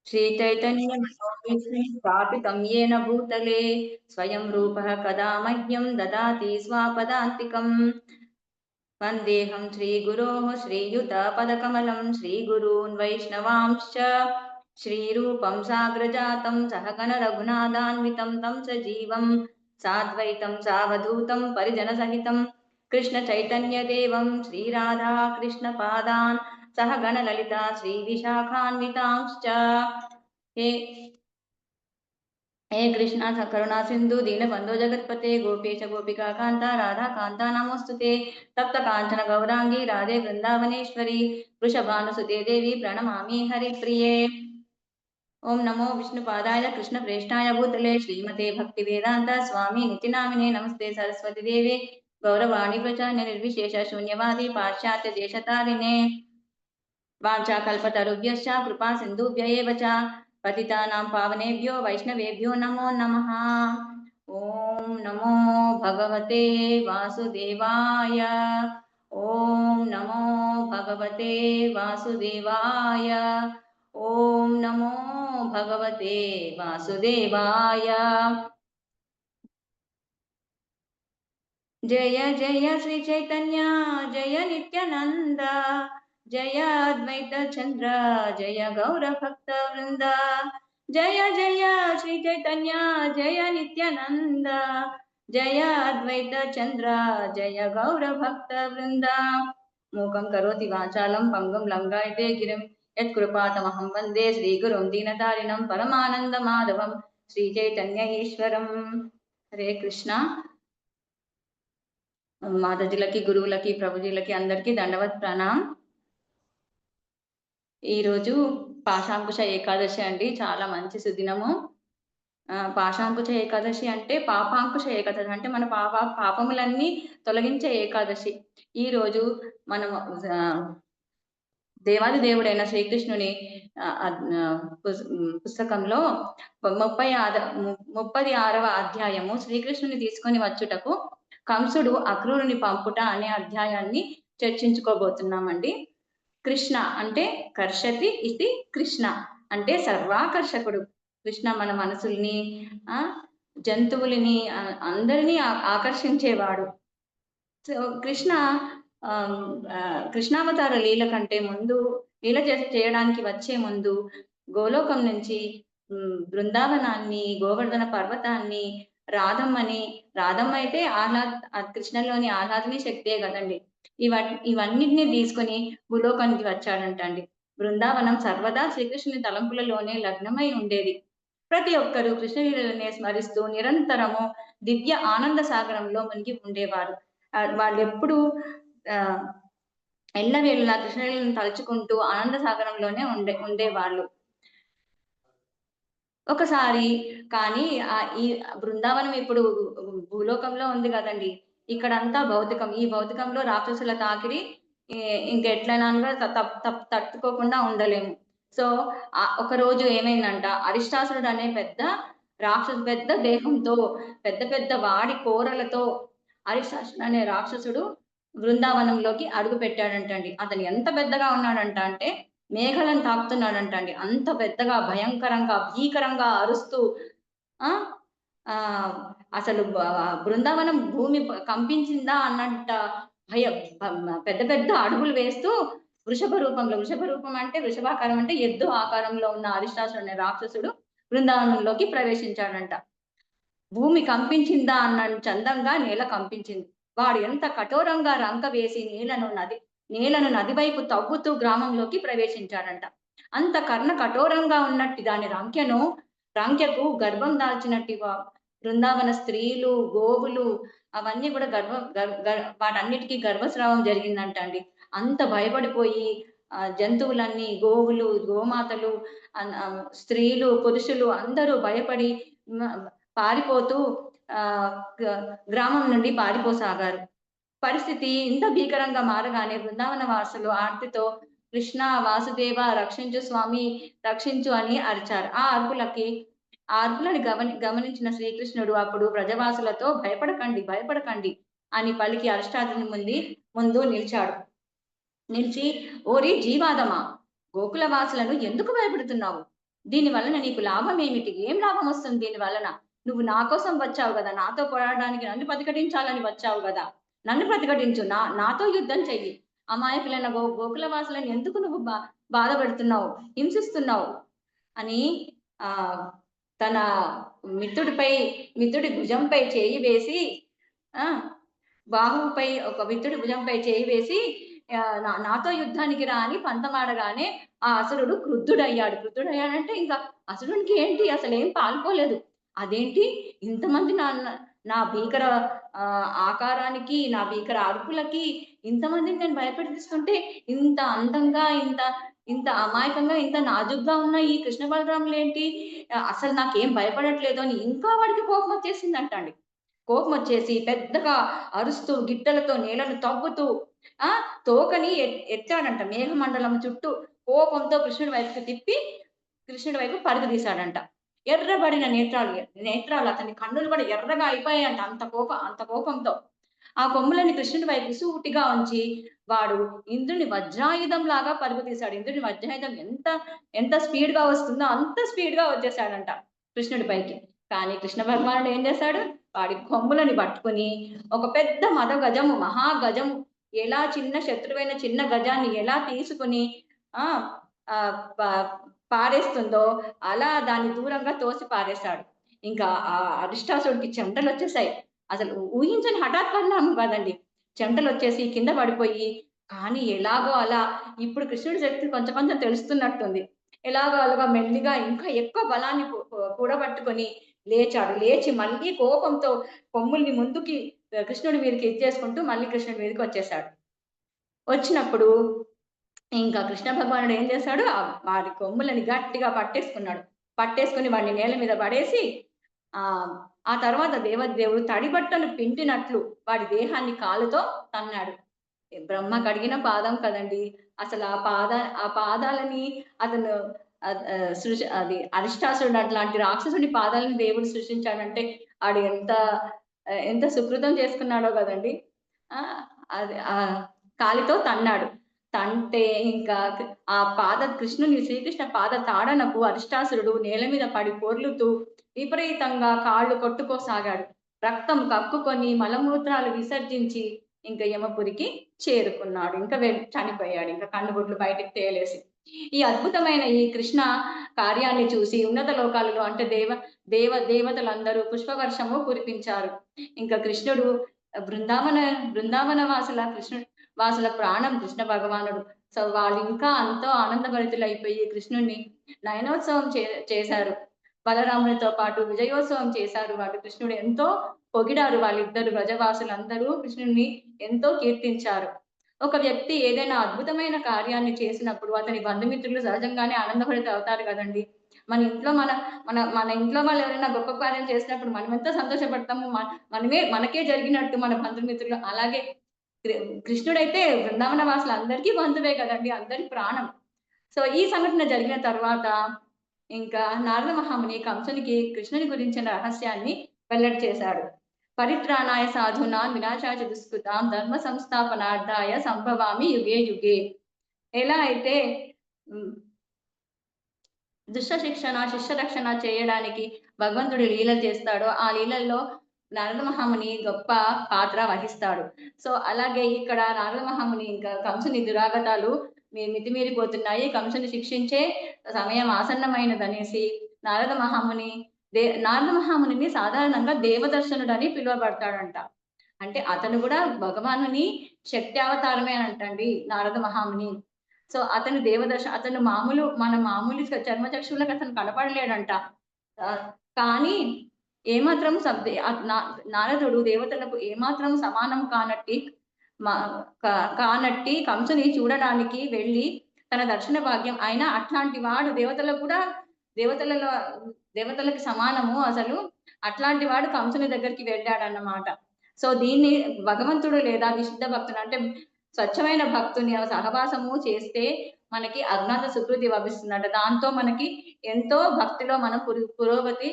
श्रीचैतन्यमनोभीष्टं स्थापितं येन भूतले स्वयं रूपः कदा मह्यं ददाति स्वापदान्तिकम्। वन्देऽहं श्रीगुरोः श्रीयुतपदकमलं श्रीगुरून् वैष्णवांश्च श्रीरूपं साग्रजातं सहगण रघुनाथान्वितं तं सजीवं साद्वैतं सावधूतं परिजनसहितं कृष्णचैतन्यदेवं श्रीराधा कृष्णपादान् सहगण ललिता श्रीविशाखान्वितांश्च। हे हे कृष्णा करुणा सिंधु दीनबंधो जगत्पते गोपेश गोपिका कांता राधा कांता नमोस्तुते तप्त कांचन गौरांगी राधे वृंदावनेश्वरी वृषभानुसुते देवी प्रणमामि हरिप्रिये। ओम नमो विष्णुपादाय कृष्णप्रेष्ठाय भूतले श्रीमते भक्तिवेदांत स्वामी नितिनामिने नमस्ते सरस्वती देवे गौरवाणी प्रचार निर्विशेष शून्यवादी पाश्चात्य देशतारिणे वाञ्छाकल्पतरुभ्यश्च कृपा सिन्धुभ्य एव च पतितानां पावनेभ्यो वैष्णवेभ्यो नमो नमः। ॐ नमो भगवते वासुदेवाय। ॐ नमो भगवते वासुदेवाय। ॐ नमो भगवते वासुदेवाय। जय जय श्री चैतन्य जय नित्यानंद जय अद्वैत चंद्र जय गौर भक्त वृंद। जय जय श्री चैतन्य जय नित्यानंद जय अद्वैत चंद्र जय गौर भक्त वृंद। मूकं करोति वाचालं पंगुं लंघयते गिरिं यत्कृपातमहं वन्दे श्रीगुरुं दीनतारिणं परमानन्दमाधवं श्रीचैतन्य ईश्वरम्। हरे कृष्णा। మాతాజీలకి గురువులకి ప్రభుజీలకి అందరికీ దండవత్ ప్రణాం। ఈరోజు పాశాంకుశ ఏకాదశి అండి, చాలా మంచి సుదినము। పాశాంకుశ ఏకాదశి అంటే పాపాంకుశ ఏకాదశి అంటే మన పాపములన్నీ తొలగించే ఏకాదశి। ఈరోజు మనం దేవాది దేవుడైన శ్రీకృష్ణుని పుస్తకంలో 36వ అధ్యాయము శ్రీకృష్ణుని తీసుకొని వచ్చుటకు కంసుడు అక్రూరుని పంపుట అనే అధ్యాయాన్ని చర్చించుకోబోతున్నామండి। కృష్ణ అంటే కర్షతి ఇది కృష్ణ అంటే సర్వాకర్షకుడు। కృష్ణ మన మనసుల్ని జంతువులని అందరినీ ఆకర్షించేవాడు। కృష్ణ కృష్ణావతార లీల కంటే ముందు లీల చేయడానికి వచ్చే ముందు గోలోకం నుంచి బృందావనాన్ని గోవర్ధన పర్వతాన్ని రాధమ్మ అయితే కృష్ణలోని ఆహ్లాదని శక్తియే కదండి। ఇవన్నిటిని తీసుకొని భూలోకానికి వచ్చాడంటండి। బృందావనం సర్వదా శ్రీకృష్ణుని తలంపులలోనే లగ్నమై ఉండేది। ప్రతి ఒక్కరూ కృష్ణలీలనే స్మరిస్తూ నిరంతరము దివ్య ఆనంద సాగరంలో మునిగి ఉండేవారు। వాళ్ళు ఎప్పుడు ఎల్లవేళలా కృష్ణలీలను తలుచుకుంటూ ఆనంద సాగరంలోనే ఉండేవాళ్ళు। ఒకసారి కానీ ఈ బృందావనం ఇప్పుడు భూలోకంలో ఉంది కదండి, ఇక్కడంతా భౌతికం। ఈ భౌతికంలో రాక్షసుల తాకిడి ఇంకెట్లైనా తట్టుకోకుండా ఉండలేము। సో ఒక రోజు ఏమైందంట, అరిష్టాసురుడు అనే పెద్ద రాక్షసు పెద్ద దేహంతో పెద్ద వాడి కోరలతో అరిష్టాసురుడు అనే రాక్షసుడు బృందావనంలోకి అడుగు పెట్టాడంటండి। అతను ఎంత పెద్దగా ఉన్నాడంట అంటే మేఘలను తాకుతున్నాడంటండి। అంత పెద్దగా భయంకరంగా భీకరంగా అరుస్తూ అసలు బృందావనం భూమి కంపించిందా అన్నంత పెద్ద అడుగులు వేస్తూ వృషభ రూపం అంటే వృషభాకారం అంటే ఎద్దు ఆకారంలో ఉన్న అరిష్టాసురుడు అనే రాక్షసుడు బృందావనంలోకి ప్రవేశించాడంట। భూమి కంపించిందా అన్న చందంగా నేల కంపించింది। వాడు ఎంత కఠోరంగా రంక వేసి నేలను నది వైపు తవ్వుతూ గ్రామంలోకి ప్రవేశించాడంట। అంత కర్ణ కఠోరంగా ఉన్నట్టు దాని రంకెకు గర్భం దాల్చినట్టు బృందావన స్త్రీలు గోవులు అవన్నీ కూడా వాటన్నిటికీ గర్భస్రావం జరిగిందంట అండి। అంత భయపడిపోయి జంతువులన్నీ గోవులు గోమాతలు స్త్రీలు పురుషులు అందరూ భయపడి పారిపోతూ గ్రామం నుండి పారిపోసాగారు। పరిస్థితి ఇంత భీకరంగా మారగానే బృందావన వాసులు ఆర్తితో కృష్ణ వాసుదేవ రక్షించు స్వామి రక్షించు అని అరిచారు। ఆ అరుపులని గమనించిన శ్రీకృష్ణుడు అప్పుడు ప్రజవాసులతో భయపడకండి అని పలికి అరిష్టాసురుని ముందు నిలిచి ఓరి జీవాదమా, గోకుల వాసులను ఎందుకు భయపెడుతున్నావు? దీని వలన నీకు లాభం ఏమిటి? ఏం లాభం వస్తుంది దీని వలన? నువ్వు నా కోసం వచ్చావు గదా! నాతో పోరాడడానికి నన్ను ప్రతిఘటించాలని వచ్చావు గదా! నన్ను ప్రతిఘటించు. నాతో యుద్ధం చెయ్యి. అమాయకులైన గోకులవాసులను ఎందుకు నువ్వు బాధపెడుతున్నావు? హింసిస్తున్నావు? అని ఆహ్, తన మిత్రుడి భుజంపై చేయి వేసి ఆ! మిత్రుడి భుజంపై చేయి వేసి నాతో యుద్ధానికి రా అని పంతమాడగానే ఆ అసురుడు క్రుద్ధుడయ్యాడు. క్రుద్ధుడయ్యాడంటే ఇంకా అసురునికి ఏంటి అసలేం పాలుపోలేదు. అదేంటి ఇంతమంది నా నా భీకర ఆకారానికి, నా భీకర అరుపులకి ఇంతమందిని నేను భయపెట్టిస్తుంటే ఇంత అందంగా, ఇంత ఇంత అమాయకంగా, ఇంత నాజూగ్గా ఉన్న ఈ కృష్ణ బలరాములేంటి అసలు నాకేం భయపడట్లేదు అని ఇంకా వాడికి కోపమొచ్చేసిందంటండి. కోపమొచ్చేసి పెద్దగా అరుస్తూ, గిట్టలతో నేలను తవ్వుతూ ఆ! తోకని ఎత్తాడంట మేఘమండలం చుట్టూ కోపంతో కృష్ణుడి వైపుకి తిప్పి, కృష్ణుడి వైపు పరుగు తీశాడంట. ఎర్రబడిన నేత్రాలు అతని కన్నులు కూడా ఎర్రగా అయిపోయాయంట అంత కోపంతో. ఆ కొమ్ములని కృష్ణుడి వైపు సూటిగా ఉంచి, వాడు ఇంద్రుని వజ్రాయుధంలాగా పరుగు తీశాడు. ఇంద్రుని వజ్రాయుధం ఎంత స్పీడ్‌గా వస్తుందో అంత స్పీడ్‌గా వచ్చేసాడంట కృష్ణుడి పైకి. కానీ కృష్ణ భగవానుడు ఏం చేశాడు? వాడి కొమ్ములని పట్టుకొని ఒక పెద్ద మహాగజము ఎలా చిన్న శత్రువైన చిన్న గజాన్ని ఎలా తీసుకొని ఆ! ఆహ్, ప పారేస్తుందో అలా దాన్ని దూరంగా తోసి పారేశాడు. ఇంకా అరిష్టాసుడికి చెమటలొచ్చేసాయి. అసలు ఊహించని హఠాత్ పరిణామం కాదండి. చెమటలొచ్చేసి కింద పడిపోయి, కానీ ఎలాగో అలా ఇప్పుడు కృష్ణుడి శక్తి కొంచెం కొంచెం తెలుస్తున్నట్టుంది. ఎలాగో అలాగా మెల్లిగా ఇంకా ఎక్కువ బలాన్ని కూడబట్టుకొని లేచాడు. లేచి మళ్ళీ కోపంతో కొమ్ముల్ని ముందుకి కృష్ణుడి మీదకి ఇచ్చేసుకుంటూ మళ్ళీ కృష్ణుడి మీదకొచ్చేసాడు. వచ్చినప్పుడు ఇంకా కృష్ణ భగవానుడు ఏం చేశాడు? వాడి కొమ్ములని గట్టిగా పట్టేసుకున్నాడు. పట్టేసుకొని వాడిని నేల మీద పడేసి ఆహ్, ఆ తర్వాత దేవదేవుడు తడి బట్టను పిండినట్లు వాడి దేహాన్ని కాలుతో తన్నాడు. బ్రహ్మ కడిగిన పాదం కదండీ! అసలు ఆ పాదాలని అతను అది అరిష్టాసురుడు అట్లాంటి రాక్షసుడి పాదాలను దేవుడు సృష్టించాడంటే ఆడు ఎంత సుకృతం చేసుకున్నాడో గదండీ! ఆ! అది కాలితో తన్నాడు. తంటే ఇంకా శ్రీకృష్ణ పాద తాడనకు అరిష్టాసురుడు నేల మీద పడి పొర్లుతూ విపరీతంగా కాళ్ళు కొట్టుకోసాగాడు. రక్తం కక్కుకొని మలమూత్రాలు విసర్జించి ఇంక యమపురికి చేరుకున్నాడు. చనిపోయాడు. ఇంక కన్నుగుడ్లు బయటికి తేలేసి. ఈ అద్భుతమైన ఈ కృష్ణ కార్యాన్ని చూసి ఉన్నత లోకాలలో అంటే దేవతలందరూ పుష్పవర్షము కురిపించారు. ఇంక కృష్ణుడు బృందావన వాసుల ప్రాణం కృష్ణ భగవానుడు. సో, వాళ్ళింకా ఎంతో ఆనందభరితులైపోయి కృష్ణుడిని నయనోత్సవం చేశారు. బలరామునితో పాటు విజయోత్సవం చేశారు. వాళ్ళు కృష్ణుడు ఎంతో పొగిడారు. వాళ్ళిద్దరు వ్రజవాసులందరూ కృష్ణుడిని ఎంతో కీర్తించారు. ఒక వ్యక్తి ఏదైనా అద్భుతమైన కార్యాన్ని చేసినప్పుడు అతని బంధుమిత్రులు సహజంగానే ఆనందభరితులవుతారు గదండీ! మన ఇంట్లో మన మన మన ఇంట్లో వాళ్ళు ఎవరైనా గొప్ప కార్యం చేసినప్పుడు మనమెంత సంతోషపడతాము. మనకే జరిగినట్టు మన బంధుమిత్రులు అలాగే కృ కృష్ణుడైతే బృందావన వాసులందరికీ బంధువే గదండీ! అందరి ప్రాణం. సో, ఈ సంఘటన జరిగిన తర్వాత ఇంకా నారద మహాముని కంసునికి కృష్ణుని గురించిన రహస్యాన్ని వెల్లడి చేశాడు. పరిత్రాణాయ సాధూనాం వినాశాయ దుష్కృతాం ధర్మ సంస్థాపనార్థాయ సంభవామి యుగే యుగే. ఎలా అయితే హ్మ్. దుష్ట శిక్షణ, శిష్య రక్షణ చేయడానికి భగవంతుడు లీలలు చేస్తాడో, ఆ లీలల్లో నారద మహాముని గొప్ప పాత్ర వహిస్తాడు. సో, అలాగే ఇక్కడ నారద మహాముని ఇంకా కంసుని దురాగతాలు మితిమీరిపోతున్నాయి. కంసుని శిక్షించే సమయం ఆసన్నమైనదనేసి నారద మహాముని నారద మహామునిని సాధారణంగా దేవదర్శనుడని పిలువబడతాడంట. అంటే అతను గూడా భగవానుని శక్తి అవతారమే అనంటండి నారద మహాముని. సో, అతను మన మామూలు చర్మచక్షువులకు అతను కనపడలేడంట. ఆహ్, కానీ ఏమాత్రం సబ్ ఆహ్, నా నారదుడు దేవతలకు ఏమాత్రం సమానం మ కా కానట్టి కంసుని చూడడానికి వెళ్లి తన దర్శన భాగ్యం అయినా అట్లాంటి వాడు దేవతలలో దేవతలకి సమానము అసలు. అట్లాంటి వాడు కంసుని దగ్గరికి వెళ్ళాడన్నమాట. సో, దీన్ని భగవంతుడు లేదా విశుద్ధ భక్తుడు అంటే స్వచ్ఛమైన భక్తుని సహవాసము చేస్తే మనకి అజ్ఞాత సుకృతి లభిస్తుందంట. దాంతో మనకి ఎంతో భక్తిలో మనం పురోగతి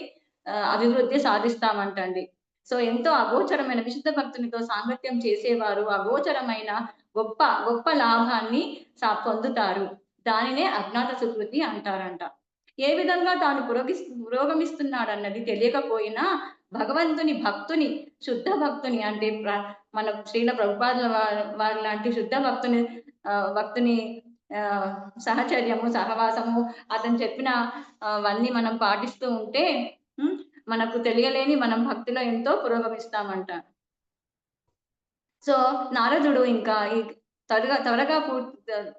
అభివృద్ధి సాధిస్తామంటండి. సో, ఎంతో అగోచరమైన విశుద్ధ భక్తునితో సాంగత్యం చేసేవారు అగోచరమైన గొప్ప లాభాన్ని పొందుతారు. దానినే అజ్ఞాత సుకృతి అంటారంట. ఏ విధంగా తాను పురోగమిస్తున్నాడన్నది తెలియకపోయినా భగవంతుని భక్తుని, శుద్ధ భక్తుని అంటే మన శ్రీల ప్రభుపాదుల వారి లాంటి శుద్ధ భక్తుని ఆహ్, సహచర్యము, సహవాసము అతను చెప్పిన అవన్నీ మనం పాటిస్తూ ఉంటే హ్మ్. మనకు తెలియలేని మనం భక్తిలో ఎంతో పురోగమిస్తామంట. సో, నారదుడు ఇంకా ఈ త్వరగా త్వరగా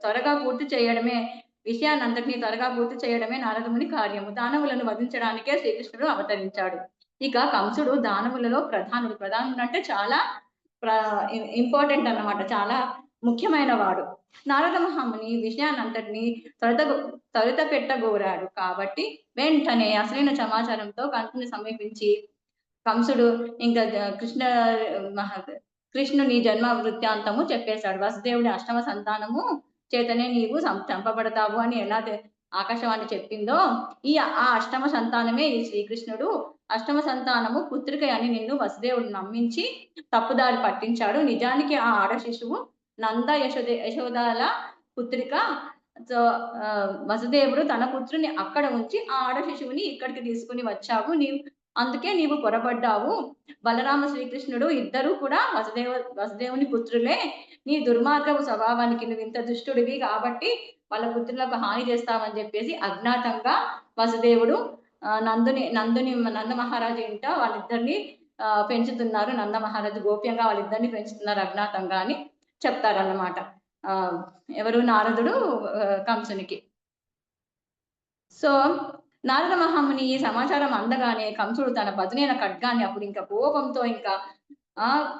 త్వరగా పూర్తి చేయడమే విషయాన్నంతటిని త్వరగా పూర్తి చేయడమే నారదముని కార్యము. దానవులను వధించడానికే శ్రీకృష్ణుడు అవతరించాడు. ఇక కంసుడు దానవులలో ప్రధానుడు. ప్రధానుడంటే చాలా ప్ర ఇంపార్టెంట్ అన్నమాట. చాలా ముఖ్యమైన వాడు. నారద మహాముని విషయాన్నంతటిని త్వరిత పెట్టగోరాడు. కాబట్టి వెంటనే అసలైన సమాచారంతో కంసుని సమీపించి కంసుడు ఇంకా మహా కృష్ణుని జన్మ వృత్తాంతము చెప్పేశాడు. వసుదేవుడి అష్టమ సంతానము చేతనే నీవు చంపబడతావు అని ఎలా ఆకాశవాణి చెప్పిందో, ఆ అష్టమ సంతానమే ఈ శ్రీకృష్ణుడు. అష్టమ సంతానము పుత్రిక అని నిన్ను వసుదేవుడు నమ్మించి తప్పుదారి పట్టించాడు. నిజానికి ఆ ఆడ శిశువు నంద యశోదల పుత్రిక. సో, వసుదేవుడు తన పుత్రుని అక్కడ ఉంచి ఆ ఆడ శిశువుని ఇక్కడికి తీసుకొని వచ్చావు. అందుకే నీవు పొరబడ్డావు. బలరామ శ్రీకృష్ణుడు ఇద్దరూ కూడా వసుదేవుని పుత్రులే. నీ దుర్మార్గపు స్వభావానికి నువ్వింత దుష్టుడివి కాబట్టి వాళ్ళ పుత్రులకు హాని చేస్తావని చెప్పేసి అజ్ఞాతంగా వసుదేవుడు నంద మహారాజు ఇంట వాళ్ళిద్దరిని పెంచుతున్నారు. నంద మహారాజు గోప్యంగా వాళ్ళిద్దరిని పెంచుతున్నారు అజ్ఞాతంగా అని చెప్తారన్నమాట. ఎవరు నారదుడు కంసునికి. సో, నారద మహాముని ఈ సమాచారం అందగానే కంసుడు తన పదునైన ఖడ్గాన్ని అప్పుడు ఇంకా కోపంతో ఇంకా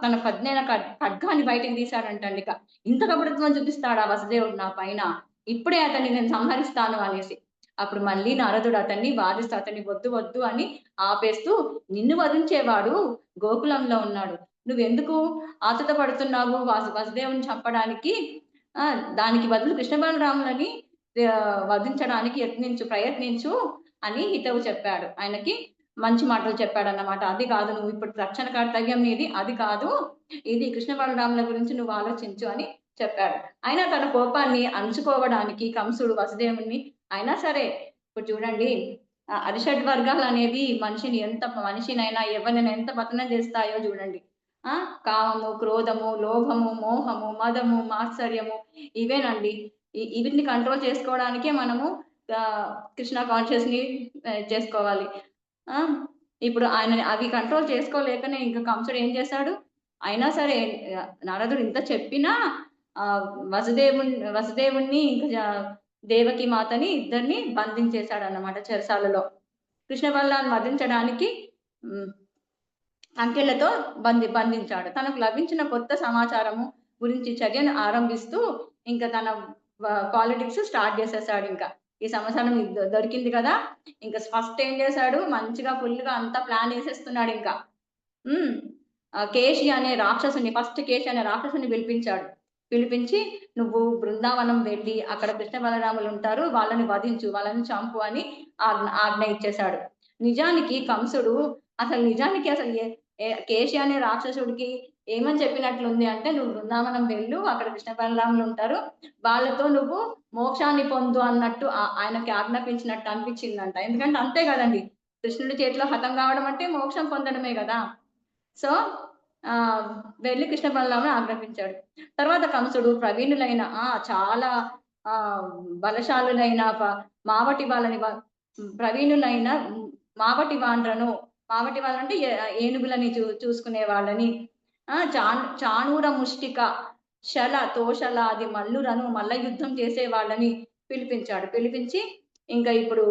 తన పదునైన ఖడ్గాన్ని బయటికి తీశాడంటండిక. ఇంత కపటత్వం చూపిస్తాడా వసుదేవుడు నా పైన? ఇప్పుడే అతన్ని నేను సంహరిస్తాను అనేసి. అప్పుడు మళ్ళీ నారదుడు అతన్ని వాదిస్తూ అతన్ని వద్దు వద్దు అని ఆపేస్తూ, నిన్ను వధించేవాడు గోకులంలో ఉన్నాడు. నువ్వెందుకు ఆతురత పడుతున్నావు వసుదేవుని చంపడానికి? దానికి బదులు కృష్ణ బలరాములని వధించడానికి ప్రయత్నించు అని హితవు చెప్పాడు. ఆయనకి మంచి మాటలు చెప్పాడన్నమాట. అది కాదు నువ్వు ఇప్పుడు రక్షణ కర్తవ్యం నీది. అది కాదు. ఇది కృష్ణ బలరాముల గురించి నువ్వు ఆలోచించు అని చెప్పాడు. అయినా తన కోపాన్ని అణుచుకోవడానికి కంసుడు వసుదేవుడిని అయినా సరే ఇప్పుడు చూడండి అరిషడ్ వర్గాలనేవి మనిషినైనా ఎవరినైనా ఎంత పతనం చేస్తాయో చూడండి. కామము, క్రోధము, లోభము, మోహము, మదము, మాత్సర్యము ఇవేనండి. వీటిని కంట్రోల్ చేసుకోవడానికే మనము కృష్ణ కాన్షియస్‌ని చేసుకోవాలి. ఇప్పుడు అవి కంట్రోల్ చేసుకోలేకనే ఇంకా కంసుడు ఏం చేశాడు? అయినా సరే నారదుడు ఇంత చెప్పినా వసుదేవుడిని ఇంకా దేవకి మాతని ఇద్దరిని బంధించేశాడన్నమాట చెరసాలలో. కృష్ణ బలరాముని వధించడానికి అంకెలతో బంధించాడు. తనకు లభించిన కొత్త సమాచారము గురించి చర్యను ఆరంభిస్తూ ఇంకా తన పాలిటిక్స్ స్టార్ట్ చేసేసాడింకా. ఈ సమాచారం దొరికింది కదా! ఇంకా ఫస్ట్ ఏం చేశాడు? మంచిగా ఫుల్‌గా అంతా ప్లాన్ ఏసేస్తున్నాడింకా. కేశి అనే రాక్షసుని పిలిపించాడు. పిలిపించి "నువ్వు బృందావనం వెళ్ళి అక్కడ కృష్ణ బలరాములు ఉంటారు. వాళ్ళని వధించు, వాళ్ళని చంపు" అని ఆజ్ఞ ఇచ్చేశాడు. నిజానికి కంసుడు అసలు కేశి అనే రాక్షసుడికి ఏమని చెప్పినట్లుంది అంటే, "నువ్వు బృందావనం వెళ్ళు. అక్కడ కృష్ణ బలరాములు ఉంటారు. వాళ్ళతో నువ్వు మోక్షాన్ని పొందు" అన్నట్టు ఆయనకి ఆజ్ఞాపించినట్టు అనిపించిందంట. ఎందుకంటే అంతే గదండీ! కృష్ణుడి చేతిలో హతం కావడం అంటే మోక్షం పొందడమే గదా! సో, వెళ్లి కృష్ణ బలరాముని ఆజ్ఞాపించాడు. తర్వాత కంసుడు ప్రవీణులైన చాలా బలశాలులైన మావటి వాళ్ళని ప్రవీణులైన మావటి వాళ్ళంటే ఏనుగులని చూసుకునే వాళ్ళని చాణూర ముష్టిక శల తోషలాది మల్ల యుద్ధం చేసే వాళ్ళని పిలిపించి ఇంకా ఇప్పుడు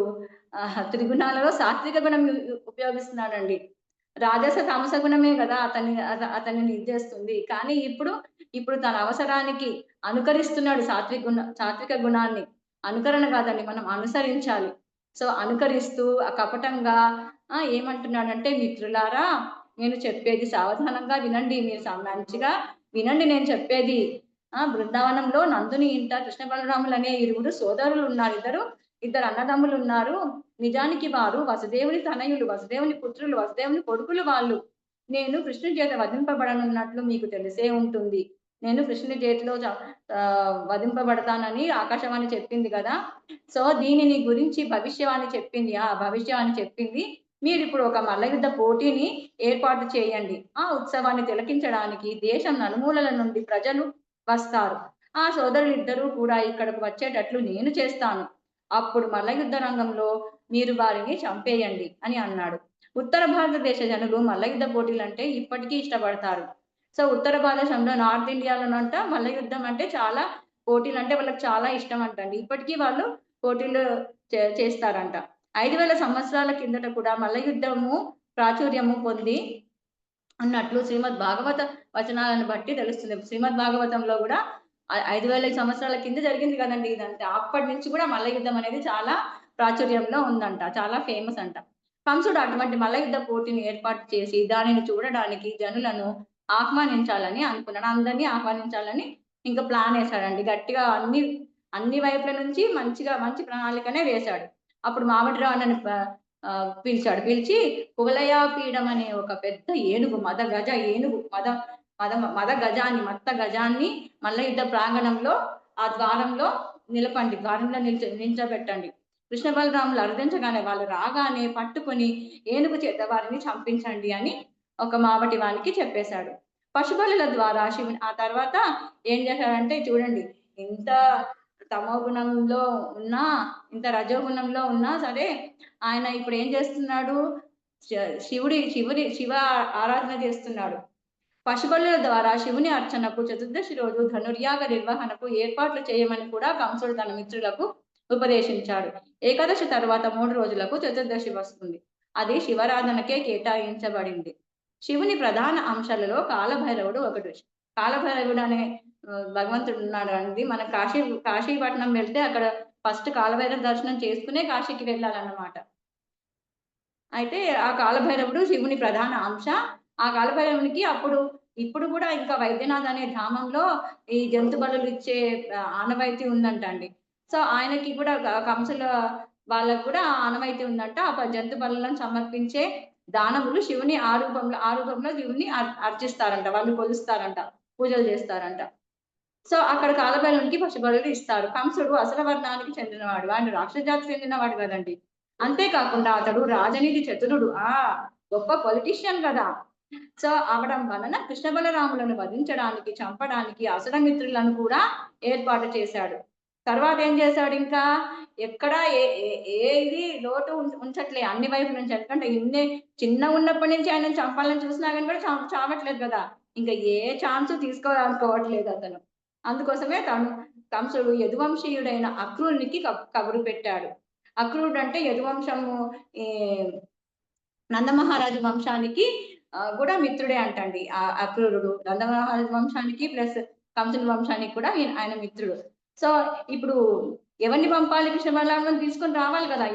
త్రిగుణాలలో సాత్విక గుణం ఉపయోగిస్తున్నాడండి. రాజస తామస గుణమే కదా అతన్ని నిర్దేశిస్తుంది. కానీ ఇప్పుడు తన అవసరానికి అనుకరిస్తున్నాడు సాత్విక గుణాన్ని. అనుకరణ కాదండి, మనం అనుసరించాలి. సో, అనుకరిస్తూ కపటంగా ఏమంటున్నాడంటే, మిత్రులారా నేను చెప్పేది సావధానంగా వినండి. మీరు మంచిగా వినండి నేను చెప్పేది. బృందావనంలో నందుని ఇంట కృష్ణ బలరాములనే ఇరువురు సోదరులున్నారు. ఇద్దరు అన్నదమ్ములున్నారు. నిజానికి వారు వసుదేవుని తనయులు, వసుదేవుని పుత్రులు, వసుదేవుని కొడుకులు వాళ్ళు. నేను కృష్ణుడి చేత వధింపబడనున్నట్లు మీకు తెలిసే ఉంటుంది. నేను కృష్ణుని చేతిలో వధింపబడతానని ఆకాశవాణి చెప్పింది కదా! సో, దీనిని గురించి భవిష్యవాణి చెప్పింది. ఆ! భవిష్యవాణి చెప్పింది. మీరిప్పుడు ఒక మల్లయుద్ధ పోటీని ఏర్పాటు చేయండి. ఆ ఉత్సవాన్ని తిలకించడానికి దేశం నలుమూలల నుండి ప్రజలు వస్తారు. ఆ సోదరులిద్దరూ కూడా ఇక్కడకు వచ్చేటట్లు నేను చేస్తాను. అప్పుడు మల్లయుద్ధ రంగంలో మీరు వారిని చంపేయండి అని అన్నాడు. ఉత్తర భారతదేశ జనులు మల్లయుద్ధ పోటీలంటే ఇప్పటికీ ఇష్టపడతారు. సో, ఉత్తర భారతదేశంలో నార్త్ ఇండియాలోనంట మల్లయుద్ధం అంటే చాలా పోటీలంటే వాళ్ళకి చాలా ఇష్టమంటండి. ఇప్పటికీ వాళ్ళు పోటీలు చేస్తారంట. 5000 సంవత్సరాల కిందట కూడా మల్లయుద్ధము ప్రాచుర్యము పొంది అన్నట్లు శ్రీమద్ భాగవత వచనాలను బట్టి తెలుస్తుంది. శ్రీమద్ భాగవతంలో గూడా 5000 సంవత్సరాల కింద జరిగింది గదండీ ఇదంతా. అప్పటి నుంచి గూడా మల్ల యుద్ధం అనేది చాలా ప్రాచుర్యంలో ఉందంట. చాలా ఫేమస్ అంట. కంసుడు అటువంటి మల్ల యుద్ధ పోటీని ఏర్పాటు చేసి, దానిని చూడడానికి జనులను ఆహ్వానించాలని అనుకున్నాడు. అందరిని ఆహ్వానించాలని ఇంక ప్లానేసాడండి. గట్టిగా అన్ని వైపుల నుంచి మంచి ప్రణాళికనే వేశాడు. అప్పుడు మామటి రావునని పిలిచాడు. పిలిచి కువలయాపీడం అనే ఒక పెద్ద ఏనుగు గజ ఏనుగు మద గజాన్ని మత్త గజాన్ని మల్లయుద్ధ ప్రాంగణంలో ఆ ద్వారంలో నిలపండి. ద్వారంలో నిల్చోబెట్టండి. కృష్ణ బలరాములు అర్థించగానే వాళ్ళు రాగానే పట్టుకొని ఏనుగు చేత వారిని చంపించండి అని ఒక మావటి వానికి చెప్పేశాడు. పశుబలుల ద్వారా శివుని ఆ తర్వాత ఏం చేశాడంటే చూడండి ఇంత తమోగుణంలో ఉన్నా, ఇంత రజోగుణంలో ఉన్నా సరే ఆయన ఇప్పుడు ఏం చేస్తున్నాడు? శివ ఆరాధన చేస్తున్నాడు. పశుబలుల ద్వారా శివుని అర్చనకు చతుర్దశి రోజు ధనుర్యాగ నిర్వహణకు ఏర్పాట్లు చేయమని కూడా కంసుడు తన మిత్రులకు ఉపదేశించాడు. ఏకాదశి తరువాత 3 రోజులకు చతుర్దశి వస్తుంది. అది శివారాధనకే కేటాయించబడింది. శివుని ప్రధాన అంశాలలో కాలభైరవుడు ఒకడు. కాలభైరవుడు అనే భగవంతుడు ఉన్నాడండి. మన కాశీపట్నం వెళ్తే అక్కడ ఫస్ట్ కాలభైరవ దర్శనం చేసుకునే కాశీకి వెళ్ళాలన్నమాట. అయితే ఆ కాలభైరవుడు శివుని ప్రధాన అంశ. ఆ కాలభైరవునికి ఇప్పుడు కూడా ఇంకా వైద్యనాథ్ అనే ధామంలో ఈ జంతు బలులు ఇచ్చే ఆనవాయితీ ఉందంట అండి. సో, ఆయనకి కూడా కంసుల వాళ్ళకి కూడా ఆనవాయితీ ఉందంట. ఆ జంతు బలులను సమర్పించే దానవులు శివుని ఆ రూపంలో శివుని అర్చిస్తారంట. వాళ్ళు కొలుస్తారంట. పూజలు చేస్తారంట. సో, అక్కడ కాలభైరవునికి పశుబలులు ఇస్తారు. కంసుడు అసుర వర్ణానికి చెందినవాడు. ఆయన రాక్షస జాతికి చెందినవాడు గదండీ! అంతే కాకుండా అతడు రాజనీతి చతురుడు. గొప్ప పొలిటీషియన్ గదా! సో, అవడం వలన కృష్ణ బలరాములను వధించడానికి, చంపడానికి అసుర మిత్రులను కూడా ఏర్పాటు చేశాడు. తర్వాత ఏం చేశాడింకా? ఎక్కడ ఏ ఏ ఏది లోటు ఉంచట్లే అన్ని వైపుల నుంచి. ఎందుకంటే చిన్నగున్నప్పటి నుంచి ఆయనను చంపాలని చూసినా గాని కూడా చావట్లేదు గదా! ఇంక ఏ ఛాన్సు తీసుకోవాలనుకోవట్లేదు అతను. అందుకోసమే కంసుడు యదువంశీయుడైన అక్రూరునికి కబురు పెట్టాడు. అక్రూరుడు అంటే యదువంశము ఈ నందమహారాజు వంశానికి గూడా మిత్రుడే అంటండి. అక్రూరుడు. నందమహారాజు వంశానికి ప్లస్ కంసుని వంశానికి కూడా ఆయన మిత్రుడు. సో, ఇప్పుడు ఎవరిని పంపాలి? కృష్ణ బలరాములను తీసుకొని రావాలి గదా!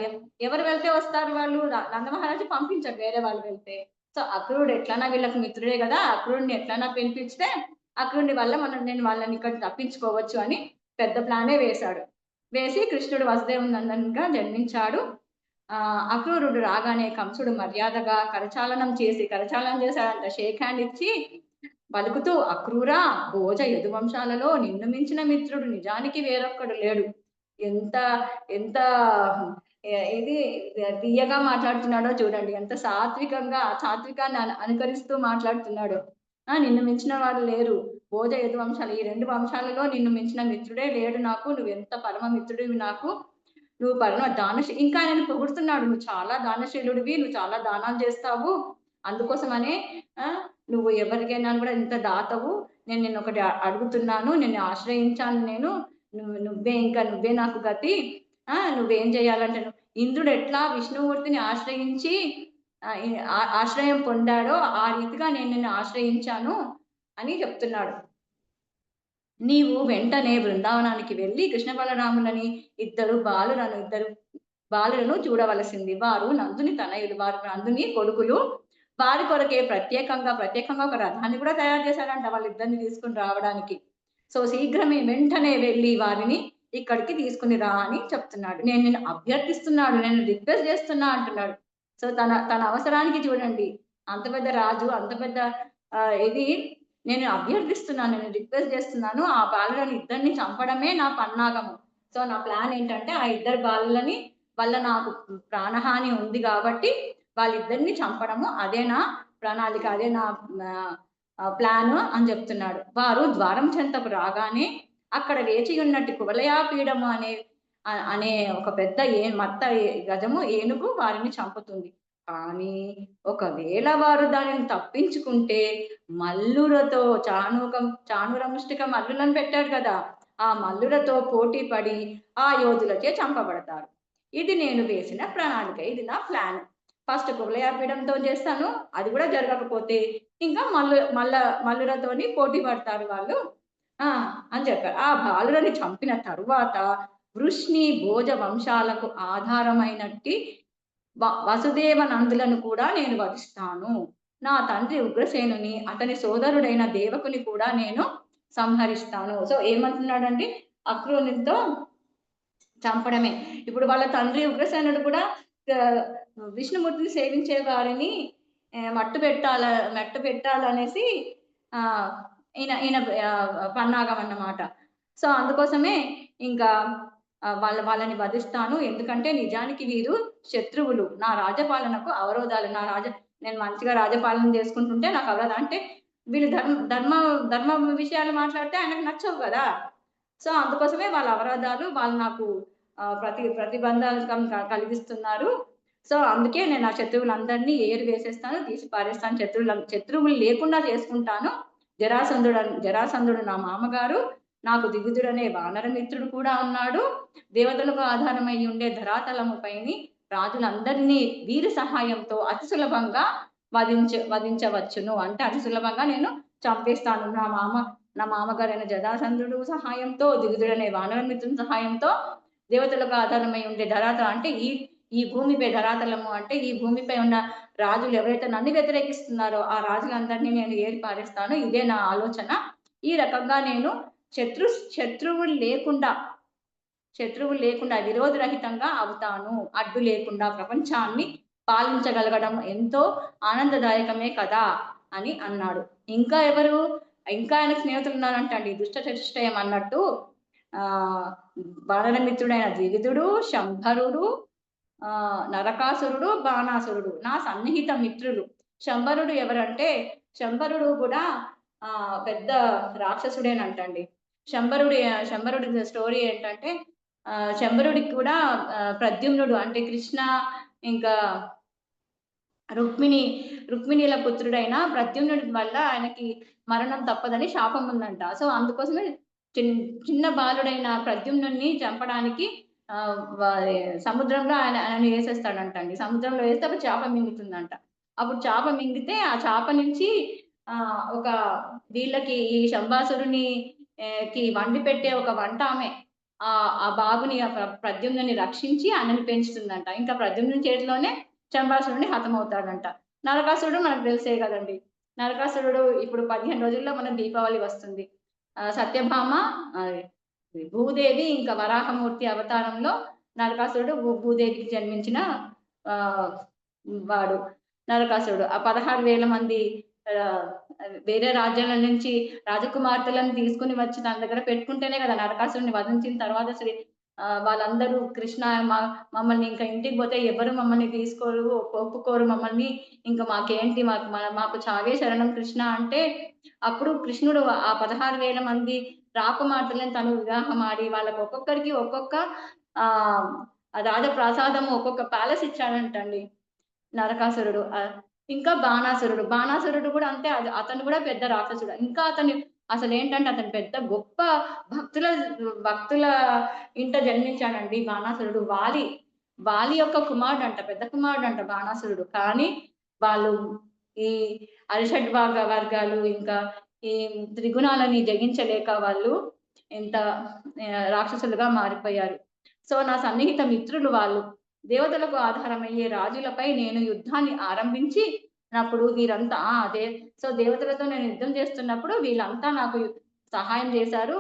ఎవరు వెళ్తే వస్తారు వాళ్ళు? నందమహారాజు పంపించడు వేరే వాళ్ళు వెళ్తే. సో, అక్రూరుడు ఎట్లైనా వీళ్ళకి మిత్రుడే గదా! అక్రూరుడిని ఎట్లైనా పిలిపిస్తే అక్రూరుడి వల్ల నేను వాళ్ళని ఇక్కడ తప్పించుకోవచ్చు అని పెద్ద ప్లానే వేశాడు. వేసి కృష్ణుడు వసుదేవ నందన్‌గా జన్మించాడు. అక్రూరుడు రాగానే కంసుడు మర్యాదగా కరచాలనం చేశాడంట. షేక్ హ్యాండ్ ఇచ్చి పలుకుతూ "అక్రూరా! భోజ యదువంశాలలో నిన్ను మించిన మిత్రుడు నిజానికి వేరొక్కడు లేడు." ఎంత ఎంత ఇది తియ్యగా మాట్లాడుతున్నాడో చూడండి. ఎంత సాత్వికాన్ని అనుకరిస్తూ మాట్లాడుతున్నాడో. నిన్ను మించిన వారు లేరు. భోజ యదువంశాలు ఈ 2 వంశాలలో నిన్ను మించిన మిత్రుడే లేడు నాకు. నువ్వెంత పరమ మిత్రుడివి నాకు. నువ్వు పరమ ఇంకా ఆయనను పొగుడుతున్నాడు. "నువ్వు చాలా దానశీలుడివి. నువ్వు చాలా దానాలు చేస్తావు. అందుకోసమనే నువ్వు ఎవరికైనా కూడా ఇంత దాతవు. నేను నిన్నొకటి అడుగుతున్నాను. నిన్ను ఆశ్రయించాను నేను. నువ్వే నాకు గతి. నువ్వేం చేయాలంటే ఇంద్రుడు ఎట్లా విష్ణుమూర్తిని ఆశ్రయించి ఆశ్రయం పొందాడో ఆ రీతిగా నేను నిన్ను ఆశ్రయించాను" అని చెప్తున్నాడు. నీవు వెంటనే బృందావనానికి వెళ్లి కృష్ణ బలరాములని ఇద్దరు బాలులను చూడవలసింది. వారు నందుని తనయులు. వారు నందుని కొడుకులు. వారి కొరకే ప్రత్యేకంగా ఒక రథాన్ని కూడా తయారు చేశారంట వాళ్ళిద్దరిని తీసుకొని రావడానికి. సో, వెంటనే వెళ్లి వారిని ఇక్కడికి తీసుకొని రా అని చెప్తున్నాడు. నేను నిన్ను అభ్యర్థిస్తున్నాడు. నేను రిక్వెస్ట్ చేస్తున్నా అంటున్నాడు. సో, తన అవసరానికి చూడండి. అంత పెద్ద రాజు, అంత పెద్ద ఇది నేను అభ్యర్థిస్తున్నాను, నేను రిక్వెస్ట్ చేస్తున్నాను. ఆ బాలురని ఇద్దరిని చంపడమే నా పన్నాగము. సో, నా ప్లాన్ ఏంటంటే ఆ ఇద్దరు బాలులని వల్ల నాకు ప్రాణహాని ఉంది గాబట్టి వాళ్ళిద్దరిని చంపడము. అదే నా ప్రణాళిక. అదే నా ప్లాను అని జెప్తున్నాడు. వారు ద్వారం చెంతకు రాగానే అక్కడ వేచి ఉన్నట్టి కువలయాపీడము అనే ఒక పెద్ద మత్త గజము ఏనుగు వారిని చంపుతుంది. కానీ ఒకవేళ వారు దానిని తప్పించుకుంటే మల్లులతో చాణూరముష్టిక మల్లులను పెట్టాడు కదా! ఆ మల్లులతో పోటీ పడి ఆ యోధులచే చంపబడతారు. ఇది నేను వేసిన ప్రణాళిక. ఇది నా ప్లాన్. ఫస్ట్ కువలయాపీడంతో చేస్తాను. అది కూడా జరగకపోతే ఇంకా మల్లులతోని పోటీ పడతారు వాళ్ళు. ఆ! అని చెప్పారు. ఆ బాలురని చంపిన తరువాత వృష్ణి, భోజ వంశాలకు ఆధారమైనట్టి వసుదేవ నందులను కూడా నేను వధిస్తాను. నా తండ్రి ఉగ్రసేనుని, అతని సోదరుడైన దేవకుని కూడా నేను సంహరిస్తాను. సో, ఏమంటున్నాడండి? అక్రూనితో చంపడమే. ఇప్పుడు వాళ్ళ తండ్రి ఉగ్రసేనుడు కూడా ఆహ్, విష్ణుమూర్తిని సేవించే వారిని మట్టు పెట్టాలనేసి ఆహ్, ఈయన ఈయన పన్నాగం అన్నమాట. సో, అందుకోసమే ఇంకా వాళ్ళని వధిస్తాను. ఎందుకంటే నిజానికి వీరు శత్రువులు. నా రాజపాలనకు అవరోధాలు. నేను మంచిగా రాజపాలన చేసుకుంటుంటే నాకు అంటే వీళ్ళు ధర్మ విషయాలు మాట్లాడితే ఆయనకు నచ్చవు గదా! సో, అందుకోసమే వాళ్ళ అవరోధాలు వాళ్ళు నాకు ప్రతిబంధకం కలిగిస్తున్నారు. సో, అందుకే నేను ఆ శత్రువులందరినీ ఏరి వేసేస్తాను, తీసి పారేస్తాను. శత్రువులు లేకుండా చేసుకుంటాను. జరాసంధుడు నా మామగారు. నాకు దివిదుడనే వానర మిత్రుడు కూడా ఉన్నాడు. దేవతలకు ఆధారమై ఉండే ధరాతలముపైని రాజులందరినీ వీరి సహాయంతో అతి సులభంగా వధించవచ్చును. అంటే అతి సులభంగా నేను చంపేస్తాను. నా మామగారైన జరాసంధుడు సహాయంతో, దివిదుడనే వానర మిత్రుని సహాయంతో దేవతలకు ఆధారమై ఉండే ధరాతలం అంటే ఈ భూమిపై ధరాతలము అంటే ఈ భూమిపై ఉన్న రాజులు ఎవరైతే నన్ను వ్యతిరేకిస్తున్నారో ఆ రాజులందరినీ నేను ఏరి పారేస్తాను. ఇదే నా ఆలోచన. ఈ రకంగా నేను శత్రువులు లేకుండా విరోధరహితంగా అవుతాను. అడ్డు లేకుండా ప్రపంచాన్ని పాలించగలగడం ఎంతో ఆనందదాయకమే కదా! అని అన్నాడు. ఇంకా ఎవరు? ఇంకా ఆయనకు స్నేహితులున్నారంటండి. దుష్ట చతుష్టయం అన్నట్టు ఆహ్, బాణనమిత్రుడైన ద్వివిదుడు, శంభరుడు, నరకాసురుడు, బాణాసురుడు నా సన్నిహిత మిత్రులు. శంబరుడు ఎవరంటే, శంబరుడు కూడా పెద్ద రాక్షసుడేనంటండి. శంబరుడి స్టోరీ ఏంటంటే, శంబరుడికి కూడా ప్రద్యుమ్నుడు అంటే కృష్ణ ఇంకా రుక్మిణి రుక్మిణీల పుత్రుడైన ప్రద్యుమ్నుడి వల్ల ఆయనకి మరణం తప్పదని శాపం ఉందంట. సో, అందుకోసమే చిన్ చిన్న బాలుడైన ప్రద్యుమ్నుడిని చంపడానికి సముద్రంలో ఆయనని ఏసేస్తాడంటండి. సముద్రంలో ఏస్తే అప్పుడు చేప మింగుతుందంట. అప్పుడు చేప మింగితే ఆ చేప నుంచి ఒక వీళ్ళకి ఈ శంబాసురుని కి వండి పెట్టే ఒక వంటామె ఆ బాబుని ప్రద్యుమ్నుని రక్షించి ఆయనని పెంచుతుందంట. ఇంకా ప్రద్యుమ్నుని చేతిలోనే చంబాసురుడు హతమవుతాడంట. నరకాసురుడు మనకు తెలిసే గదండీ! నరకాసురుడు ఇప్పుడు 15 రోజుల్లో మన దీపావళి వస్తుంది. సత్యభామ అది భూదేవి ఇంకా వరాహమూర్తి అవతారంలో నరకాసురుడు భూదేవికి జన్మించిన ఆహ్, వాడు నరకాసురుడు. ఆ 16,000 మంది ఆహ్, వేరే రాజ్యాల నుంచి రాజకుమార్తెలను తీసుకొని వచ్చి తన దగ్గర పెట్టుకుంటేనే గదా! నరకాసురుడిని వధించిన తర్వాత వాళ్ళందరూ కృష్ణ మమ్మల్ని ఇంకా ఇంటికి పోతే ఎవరు మమ్మల్ని తీసుకోరు, ఒప్పుకోరు మమ్మల్ని. ఇంక మాకేంటి మాకు చావే శరణం కృష్ణ అంటే, అప్పుడు కృష్ణుడు ఆ 16,000 మంది రాకుమార్తెలను తను వివాహమాడి వాళ్ళకి ఒక్కొక్కరికి ఒక్కొక్క ఆహ్, రాజప్రాసాదము ఒక్కొక్క ప్యాలెస్ ఇచ్చాడంటండి నరకాసురుడు. ఇంకా బాణాసురుడు. బాణాసురుడు గూడా అంతే అతను గూడా పెద్ద రాక్షసుడు. ఇంకా అసలేంటంటే అతను పెద్ద గొప్ప భక్తుల భక్తుల ఇంట జన్మించాడండి బాణాసురుడు. వాలి యొక్క కుమారుడంట. పెద్ద కుమారుడంట బాణాసురుడు. కానీ వాళ్ళు ఈ వర్గాలు ఇంకా ఈ త్రిగుణాలని జయించలేక వాళ్ళు ఇంత రాక్షసులుగా మారిపోయారు. సో, నా సన్నిహిత మిత్రులు వాళ్ళు. దేవతలకు ఆధారమయ్యే రాజులపై నేను యుద్ధాన్ని ఆరంభించి నప్పుడు వీరంతా అదే సో, దేవతలతో నేను యుద్ధం చేస్తున్నప్పుడు వీళ్ళంతా నాకు సహాయం చేశారు.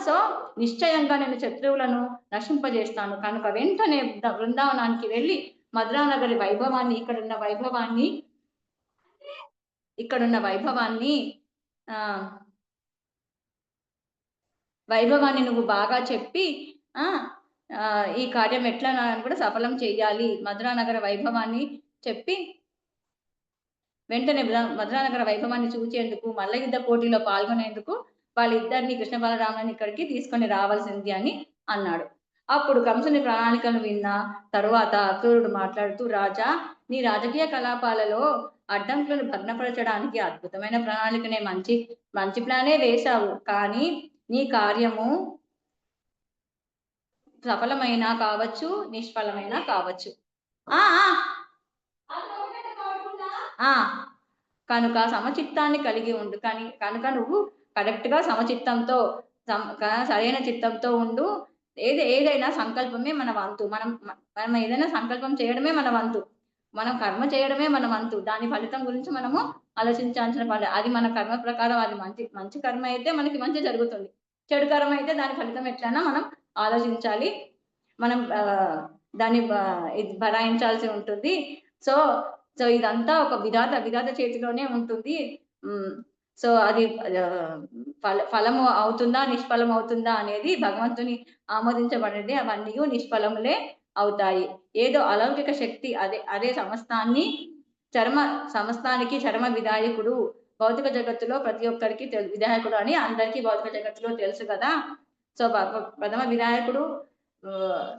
సో, నిశ్చయంగా నేను శత్రువులను నశింపజేస్తాను. కనుక వెంటనే బృందావనానికి వెళ్లి మధురా నగరి వైభవాన్ని ఇక్కడున్న వైభవాన్ని వైభవాన్ని నువ్వు బాగా చెప్పి ఈ కార్యం ఎట్లా కూడా సఫలం చేయాలి. మధురానగర వైభవాన్ని చెప్పి వెంటనే మధురానగర వైభవాన్ని చూచేందుకు మల్ల యుద్ధ పోటీలో పాల్గొనేందుకు వాళ్ళిద్దరిని కృష్ణ బలరాములని ఇక్కడికి తీసుకొని రావాల్సింది అని అన్నాడు. అప్పుడు కంసుని ప్రణాళికను విన్న తరువాత అక్రూరుడు మాట్లాడుతూ, రాజా, నీ రాజకీయ కలాపాలలో అడ్డంకులను భగ్నపరచడానికి అద్భుతమైన ప్రణాళికనే, మంచి మంచి ప్లానే వేశావు. కానీ నీ కార్యము సఫలమైనా కావచ్చు, నిష్ఫలమైనా కావచ్చు. కనుక సమచిత్తాన్ని కలిగి ఉండు. కనుక నువ్వు కరెక్ట్ గా సమచిత్తంతో సరైన చిత్తంతో ఉండు. ఏదైనా సంకల్పమే మన వంతు. మనం ఏదైనా సంకల్పం చేయడమే మన వంతు. మనం కర్మ చేయడమే మన వంతు. దాని ఫలితం గురించి మనము ఆలోచించాల్సిన పని. అది మన కర్మ ప్రకారం అది మంచి కర్మ అయితే మనకి మంచి జరుగుతుంది. చెడు కర్మ అయితే దాని ఫలితం ఎట్లైనా మనం ఆలోచించాలి. మనం దాన్ని భరాయించాల్సి ఉంటుంది. సో ఇదంతా ఒక విధాత చేతిలోనే ఉంటుంది. సో అది ఫలము అవుతుందా నిష్ఫలం అవుతుందా అనేది భగవంతుని ఆమోదించబడేది. అవన్నీ నిష్ఫలములే అవుతాయి. ఏదో అలౌకిక శక్తి అదే సమస్తానికి చరమ విధాయకుడు. భౌతిక జగత్తులో ప్రతి ఒక్కరికి విధాయకుడు అని అందరికీ భౌతిక జగత్తులో తెలుసు కదా. సో ప్రథమ విధాయకుడు,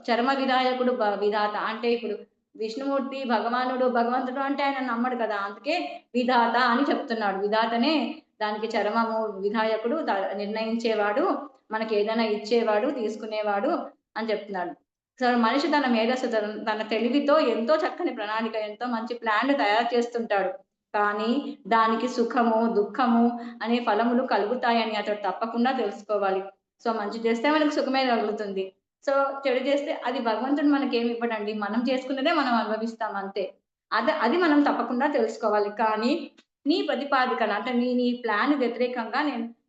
చరమ విధాయకుడు విధాత. అంటే ఇప్పుడు విష్ణుమూర్తి భగవంతుడు అంటే ఆయన నమ్మడు కదా, అందుకే విధాత అని చెప్తున్నాడు. విధాతనే దానికి చరమము, విధాయకుడు నిర్ణయించేవాడు, మనకి ఏదైనా ఇచ్చేవాడు, తీసుకునేవాడు అని చెప్తున్నాడు. సో మనిషి తన మేధస్సు, తన తెలివితో ఎంతో చక్కని ప్రణాళిక, ఎంతో మంచి ప్లాన్ తయారు చేస్తుంటాడు. కానీ దానికి సుఖము, దుఃఖము అనే ఫలములు కలుగుతాయని అతడు తప్పకుండా తెలుసుకోవాలి. సో మంచి చేస్తే మనకు సుఖమే కలుగుతుంది. సో చెడు చేస్తే అది భగవంతుడు మనకేమి ఇవ్వడండి, మనం చేసుకున్నదే మనం అనుభవిస్తాం అంతే. అది మనం తప్పకుండా తెలుసుకోవాలి. కానీ నీ ప్రతిపాదికన అంటే నీ ప్లాన్ వ్యతిరేకంగా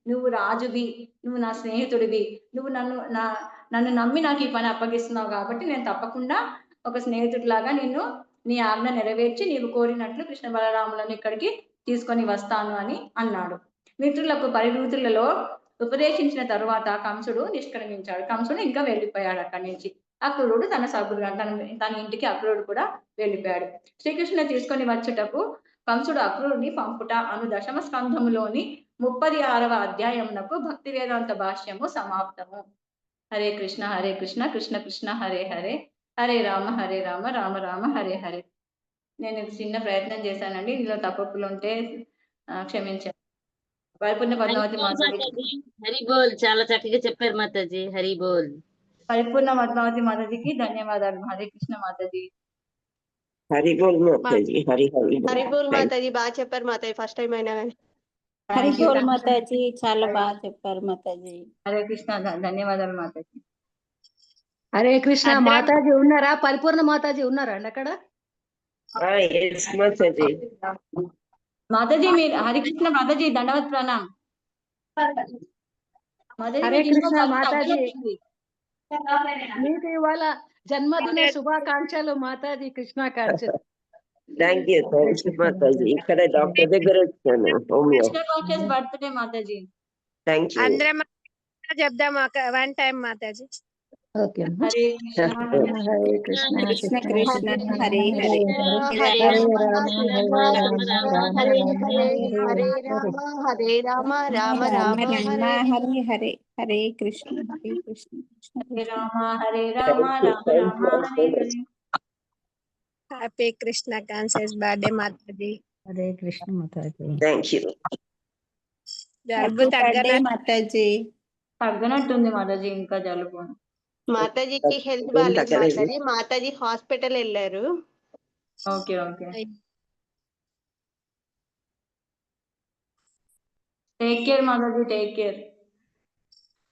నువ్వు రాజువి, నువ్వు నా స్నేహితుడివి, నువ్వు నన్ను నమ్మి నాకు ఈ పని అప్పగిస్తున్నావు కాబట్టి నేను తప్పకుండా ఒక స్నేహితుడిలాగా నీ ఆజ్ఞ నెరవేర్చి నీవు కోరినట్లు కృష్ణ బలరాములను ఇక్కడికి తీసుకొని వస్తాను అని అన్నాడు. మిత్రులకు పరిమితులలో ఉపదేశించిన తరువాత కంసుడు నిష్క్రమించాడు. కంసుడు ఇంకా వెళ్ళిపోయాడు అక్కడి నుంచి. అక్రూరుడు తన సభ్యుడు తన ఇంటికి అక్రూరుడు కూడా వెళ్ళిపోయాడు. శ్రీకృష్ణుని తీసుకొని వచ్చుటకు కంసుడు అక్రూరుని పంపుట అను దశమ స్కంధములోని 36వ అధ్యాయమునకు భక్తి వేదాంత భాష్యము సమాప్తము. హరే కృష్ణ కృష్ణ కృష్ణ హరే హరే, హరే రామ రామ రామ హరే హరే. నేను చిన్న ప్రయత్నం చేశానండి, ఇందులో తప్పులు ఉంటే క్షమించండి. పరిపూర్ణ పద్మావతి మాతాజీ హరి బోల్. చాలా చక్కగా చెప్పారు మాతాజీ. హరి బోల్. పరిపూర్ణ పద్మావతి మాతాజీకి ధన్యవాదాలు. హరే కృష్ణ మాతాజీ. హరి బోల్ మాతాజీ. హరి బోల్ మాతాజీ. బాగా చెప్పారు మాతాజీ, ఫస్ట్ టైం అయినా కానీ. హరి బోల్ మాతాజీ, చాలా బాగా చెప్పారు మాతాజీ. హరే కృష్ణ, ధన్యవాదాలు మాతాజీ. హరే కృష్ణ. మాతాజీ ఉన్నారా? పరిపూర్ణ మాతాజీ ఉన్నారా అండి అక్కడ? మాతాజీ మీరు హరికృష్ణ మాతాజీ దండవత్ ప్రణాం. హరే కృష్ణ మాతాజీ, మీకు ఇవాళ జన్మదిన శుభాకాంక్షలు మాతాజీ. కృష్ణాకాంక్షలు. థ్యాంక్ యూ మాతాజీ. ఇక్కడ డాక్టర్ దగ్గర వచ్చాను. బర్త్డే మాతాజీ. Thank you. అందరం చెప్దాం వన్ టైం మాతాజీ. Okay. Hare Krishna Krishna Krishna Hare Hare, Hare Rama Rama Rama Hare Hare, Hare Krishna Krishna Hare Rama Rama Rama Hare Hare. Happy Krishna conscious birthday మాతాజీ. హరే కృష్ణ మాతాజీ. Thank you. జలుబు మాతాజీ. తగ్గనట్టుంది మాతాజీ, ఇంకా జలుబు. మాతాజీకి హెల్త్ బాగాలేదు మాతాజీ. మాతాజీ హాస్పిటల్ వెళ్ళారు. Okay okay. Take care Mataji, take care.